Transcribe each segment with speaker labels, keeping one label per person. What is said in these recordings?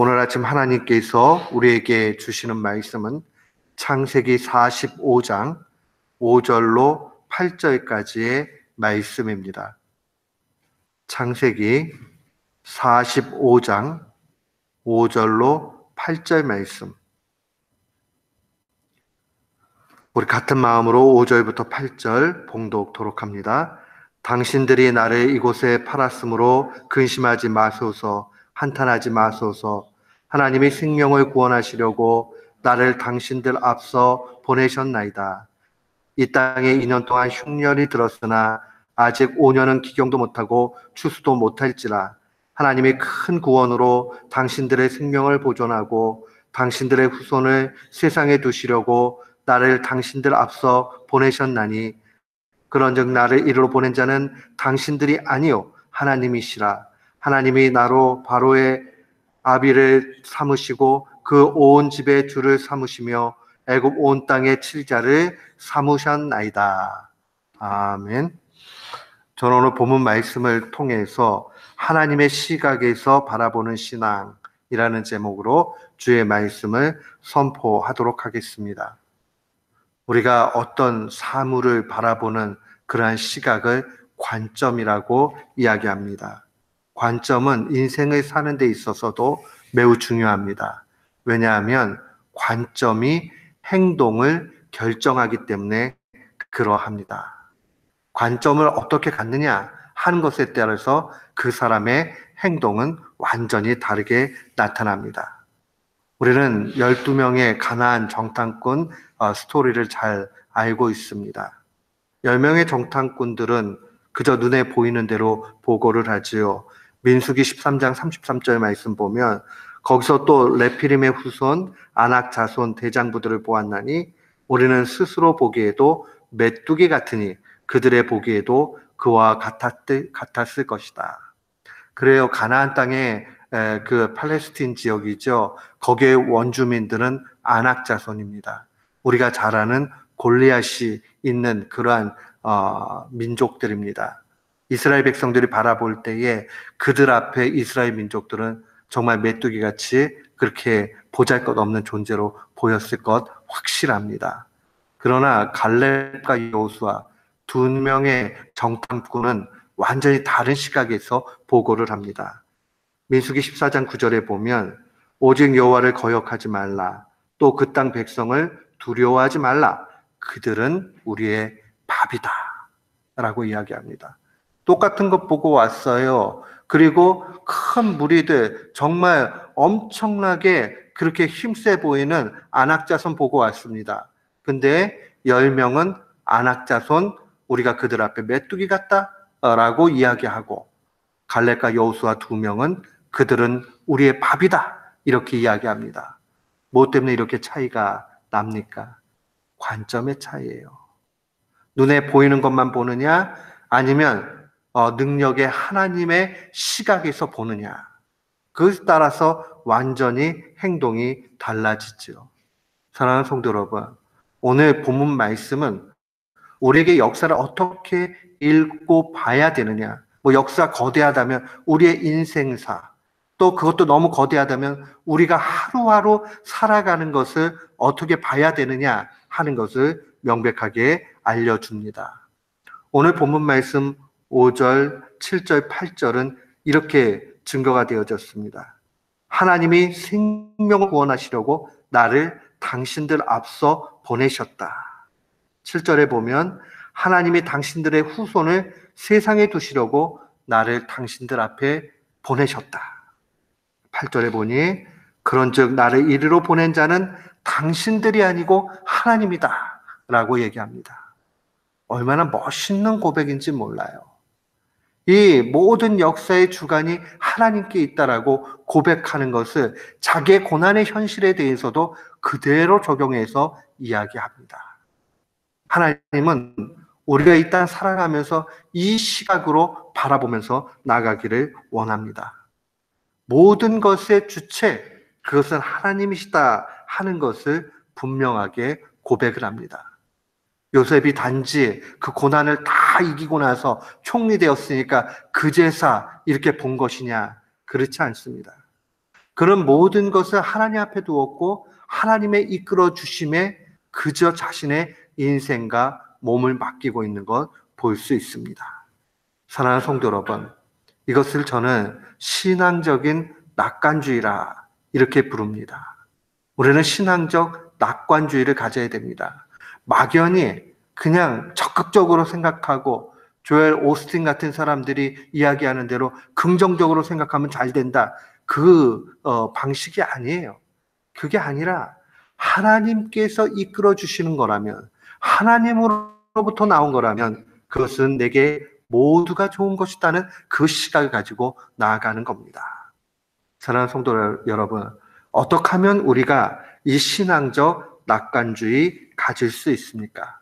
Speaker 1: 오늘 아침 하나님께서 우리에게 주시는 말씀은 창세기 45장 5절로 8절까지의 말씀입니다. 창세기 45장 5절로 8절 말씀. 우리 같은 마음으로 5절부터 8절 봉독토록 합니다. 당신들이 나를 이곳에 팔았으므로 근심하지 마소서, 한탄하지 마소서. 하나님이 생명을 구원하시려고 나를 당신들 앞서 보내셨나이다. 이 땅에 2년 동안 흉년이 들었으나 아직 5년은 기경도 못하고 추수도 못할지라. 하나님이 큰 구원으로 당신들의 생명을 보존하고 당신들의 후손을 세상에 두시려고 나를 당신들 앞서 보내셨나니 그런즉 나를 이리로 보낸 자는 당신들이 아니요 하나님이시라. 하나님이 나로 바로의 아비를 삼으시고 그 온 집의 주를 삼으시며 애굽 온 땅의 칠자를 삼으셨나이다. 아멘. 저는 오늘 본문 말씀을 통해서 하나님의 시각에서 바라보는 신앙이라는 제목으로 주의 말씀을 선포하도록 하겠습니다. 우리가 어떤 사물을 바라보는 그러한 시각을 관점이라고 이야기합니다. 관점은 인생을 사는 데 있어서도 매우 중요합니다. 왜냐하면 관점이 행동을 결정하기 때문에 그러합니다. 관점을 어떻게 갖느냐 하는 것에 따라서 그 사람의 행동은 완전히 다르게 나타납니다. 우리는 12명의 가나안 정탐꾼 스토리를 잘 알고 있습니다. 10명의 정탐꾼들은 그저 눈에 보이는 대로 보고를 하지요. 민수기 13장 33절 말씀 보면 거기서 또 레피림의 후손 아낙 자손 대장부들을 보았나니 우리는 스스로 보기에도 메뚜기 같으니 그들의 보기에도 그와 같았을 것이다. 그래요. 가나안 땅에 그 팔레스틴 지역이죠. 거기에 원주민들은 아낙 자손입니다. 우리가 잘 아는 골리앗이 있는 그러한 민족들입니다. 이스라엘 백성들이 바라볼 때에 그들 앞에 이스라엘 민족들은 정말 메뚜기같이 그렇게 보잘것없는 존재로 보였을 것 확실합니다. 그러나 갈렙과 여호수아 두 명의 정탐꾼은 완전히 다른 시각에서 보고를 합니다. 민수기 14장 9절에 보면 오직 여호와를 거역하지 말라. 또 그 땅 백성을 두려워하지 말라. 그들은 우리의 밥이다. 라고 이야기합니다. 똑같은 것 보고 왔어요. 그리고 큰 무리들 정말 엄청나게 그렇게 힘세 보이는 아낙자손 보고 왔습니다. 근데 10명은 아낙자손 우리가 그들 앞에 메뚜기 같다 라고 이야기하고 갈렙과 여호수아 2명은 그들은 우리의 밥이다 이렇게 이야기합니다. 뭐 때문에 이렇게 차이가 납니까? 관점의 차이예요. 눈에 보이는 것만 보느냐 아니면 능력의 하나님의 시각에서 보느냐 그것에 따라서 완전히 행동이 달라지죠. 사랑하는 성도 여러분, 오늘 본문 말씀은 우리에게 역사를 어떻게 읽고 봐야 되느냐, 뭐 역사 거대하다면 우리의 인생사, 또 그것도 너무 거대하다면 우리가 하루하루 살아가는 것을 어떻게 봐야 되느냐 하는 것을 명백하게 알려줍니다. 오늘 본문 말씀 5절, 7절, 8절은 이렇게 증거가 되어졌습니다. 하나님이 생명을 구원하시려고 나를 당신들 앞서 보내셨다. 7절에 보면 하나님이 당신들의 후손을 세상에 두시려고 나를 당신들 앞에 보내셨다. 8절에 보니 그런즉 나를 이리로 보낸 자는 당신들이 아니고 하나님이다 라고 얘기합니다. 얼마나 멋있는 고백인지 몰라요. 이 모든 역사의 주관이 하나님께 있다라고 고백하는 것을 자기의 고난의 현실에 대해서도 그대로 적용해서 이야기합니다. 하나님은 우리가 이 땅 살아가면서 이 시각으로 바라보면서 나가기를 원합니다. 모든 것의 주체, 그것은 하나님이시다 하는 것을 분명하게 고백을 합니다. 요셉이 단지 그 고난을 다 이기고 나서 총리 되었으니까 그제사 이렇게 본 것이냐? 그렇지 않습니다. 그런 모든 것을 하나님 앞에 두었고 하나님의 이끌어 주심에 그저 자신의 인생과 몸을 맡기고 있는 것 볼 수 있습니다. 사랑하는 성도 여러분, 이것을 저는 신앙적인 낙관주의라 이렇게 부릅니다. 우리는 신앙적 낙관주의를 가져야 됩니다. 막연히 그냥 적극적으로 생각하고 조엘 오스틴 같은 사람들이 이야기하는 대로 긍정적으로 생각하면 잘 된다. 그 방식이 아니에요. 그게 아니라 하나님께서 이끌어 주시는 거라면, 하나님으로부터 나온 거라면 그것은 내게 모두가 좋은 것이다는 그 시각을 가지고 나아가는 겁니다. 사랑하는 성도 여러분, 어떻게 하면 우리가 이 신앙적 낙관주의 가질 수 있습니까?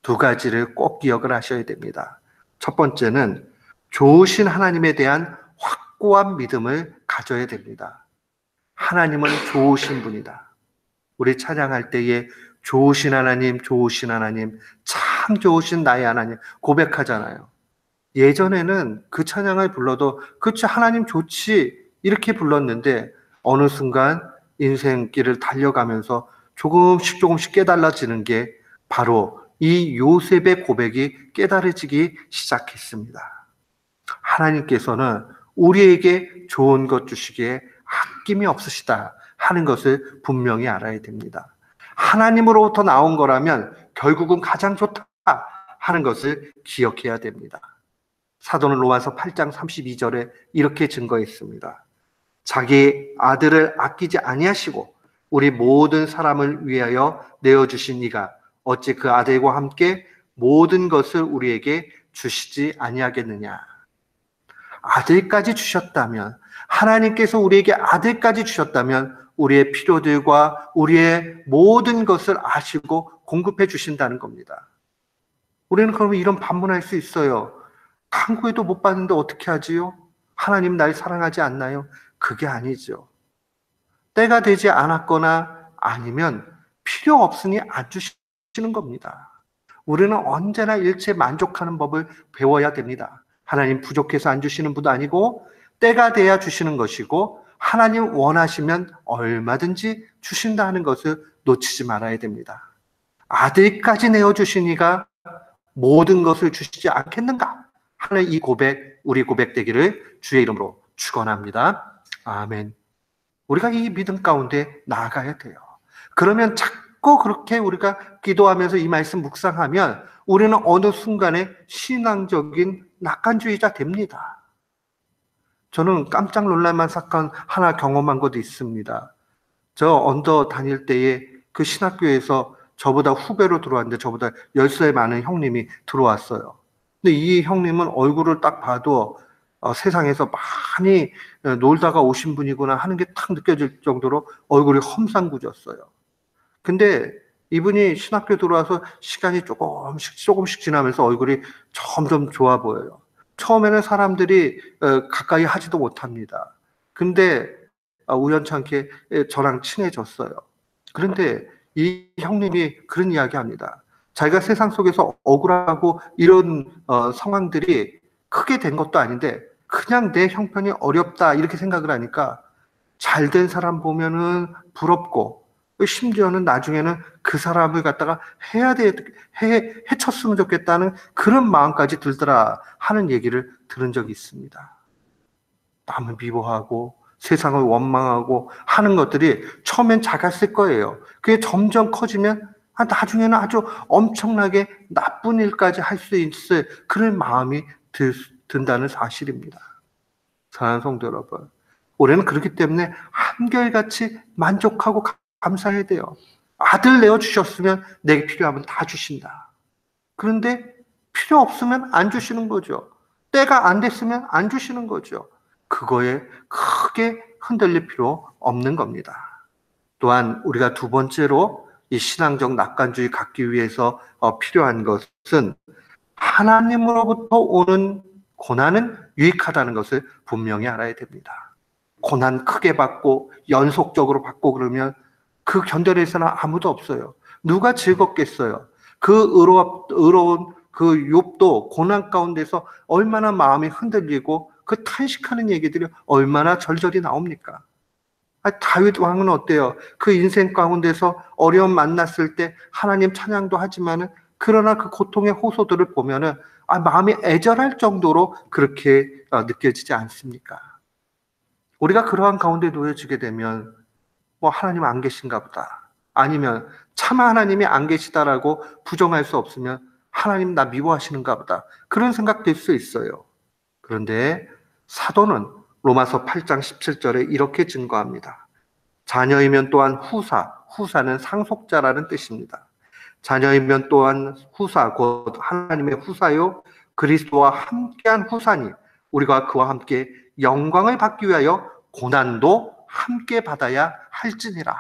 Speaker 1: 두 가지를 꼭 기억을 하셔야 됩니다. 첫 번째는 좋으신 하나님에 대한 확고한 믿음을 가져야 됩니다. 하나님은 좋으신 분이다. 우리 찬양할 때에 좋으신 하나님, 좋으신 하나님, 참 좋으신 나의 하나님 고백하잖아요. 예전에는 그 찬양을 불러도 그치 하나님 좋지 이렇게 불렀는데 어느 순간 인생길을 달려가면서 조금씩 깨달아지는 게 바로 이 요셉의 고백이 깨달아지기 시작했습니다. 하나님께서는 우리에게 좋은 것 주시기에 아낌이 없으시다 하는 것을 분명히 알아야 됩니다. 하나님으로부터 나온 거라면 결국은 가장 좋다 하는 것을 기억해야 됩니다. 사도는 로마서 8장 32절에 이렇게 증거했습니다. 자기 아들을 아끼지 아니하시고 우리 모든 사람을 위하여 내어주신 이가 어찌 그 아들과 함께 모든 것을 우리에게 주시지 아니하겠느냐. 아들까지 주셨다면, 하나님께서 우리에게 아들까지 주셨다면 우리의 필요들과 우리의 모든 것을 아시고 공급해 주신다는 겁니다. 우리는 그러면 이런 반문할 수 있어요. 간구해도 못 받는데 어떻게 하지요? 하나님 날 사랑하지 않나요? 그게 아니죠. 때가 되지 않았거나 아니면 필요 없으니 안 주시는 겁니다. 우리는 언제나 일체 만족하는 법을 배워야 됩니다. 하나님 부족해서 안 주시는 분도 아니고 때가 돼야 주시는 것이고 하나님 원하시면 얼마든지 주신다는 것을 놓치지 말아야 됩니다. 아들까지 내어주시니가 모든 것을 주시지 않겠는가 하는 이 고백, 우리 고백되기를 주의 이름으로 축원합니다. 아멘. 우리가 이 믿음 가운데 나아가야 돼요. 그러면 자꾸 그렇게 우리가 기도하면서 이 말씀 묵상하면 우리는 어느 순간에 신앙적인 낙관주의자 됩니다. 저는 깜짝 놀랄만 사건 하나 경험한 것도 있습니다. 저 언더 다닐 때에 그 신학교에서 저보다 후배로 들어왔는데 저보다 10살 많은 형님이 들어왔어요. 근데 이 형님은 얼굴을 딱 봐도 세상에서 많이 놀다가 오신 분이구나 하는 게 딱 느껴질 정도로 얼굴이 험상궂었어요. 근데 이분이 신학교 들어와서 시간이 조금씩 지나면서 얼굴이 점점 좋아 보여요. 처음에는 사람들이 가까이 하지도 못합니다. 근데 우연찮게 저랑 친해졌어요. 그런데 이 형님이 그런 이야기 합니다. 자기가 세상 속에서 억울하고 이런 상황들이 크게 된 것도 아닌데 그냥 내 형편이 어렵다 이렇게 생각을 하니까 잘된 사람 보면은 부럽고 심지어는 나중에는 그 사람을 갖다가 해쳤으면 좋겠다는 그런 마음까지 들더라 하는 얘기를 들은 적이 있습니다. 남을 미워하고 세상을 원망하고 하는 것들이 처음엔 작았을 거예요. 그게 점점 커지면 나중에는 아주 엄청나게 나쁜 일까지 할 수 있을 그런 마음이 든다는 사실입니다. 사랑하는 성도 여러분, 우리는 그렇기 때문에 한결같이 만족하고 감사해야 돼요. 아들 내어주셨으면 내게 필요하면 다 주신다. 그런데 필요 없으면 안 주시는 거죠. 때가 안 됐으면 안 주시는 거죠. 그거에 크게 흔들릴 필요 없는 겁니다. 또한 우리가 두 번째로 이 신앙적 낙관주의 갖기 위해서 필요한 것은 하나님으로부터 오는 고난은 유익하다는 것을 분명히 알아야 됩니다. 고난 크게 받고 연속적으로 받고 그러면 그 견뎌낼 아무도 없어요. 누가 즐겁겠어요? 그 의로운 그 욥도 고난 가운데서 얼마나 마음이 흔들리고 그 탄식하는 얘기들이 얼마나 절절히 나옵니까? 다윗 왕은 어때요? 그 인생 가운데서 어려움 만났을 때 하나님 찬양도 하지만은 그러나 그 고통의 호소들을 보면은 마음이 애절할 정도로 그렇게 느껴지지 않습니까? 우리가 그러한 가운데 놓여지게 되면 하나님 안 계신가 보다. 아니면 차마 하나님이 안 계시다라고 부정할 수 없으면 하나님 나 미워하시는가 보다. 그런 생각 들 수 있어요. 그런데 사도는 로마서 8장 17절에 이렇게 증거합니다. 자녀이면 또한 후사는 상속자라는 뜻입니다. 자녀이면 또한 후사, 곧 하나님의 후사요, 그리스도와 함께한 후사니 우리가 그와 함께 영광을 받기 위하여 고난도 함께 받아야 할지니라.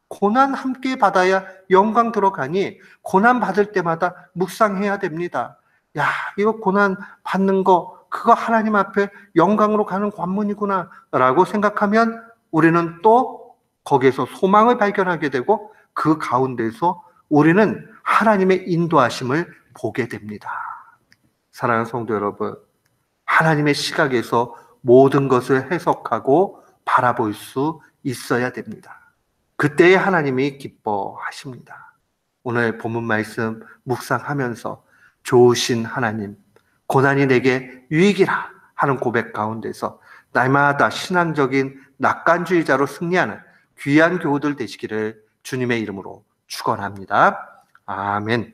Speaker 1: 고난 함께 받아야 영광 들어가니 고난 받을 때마다 묵상해야 됩니다. 야, 이거 고난 받는 거 그거 하나님 앞에 영광으로 가는 관문이구나 라고 생각하면 우리는 또 거기에서 소망을 발견하게 되고 그 가운데서 우리는 하나님의 인도하심을 보게 됩니다. 사랑하는 성도 여러분, 하나님의 시각에서 모든 것을 해석하고 바라볼 수 있어야 됩니다. 그때에 하나님이 기뻐하십니다. 오늘 본문 말씀 묵상하면서 좋으신 하나님, 고난이 내게 유익이라 하는 고백 가운데서 날마다 신앙적인 낙관주의자로 승리하는 귀한 교우들 되시기를 주님의 이름으로 축원합니다. 아멘.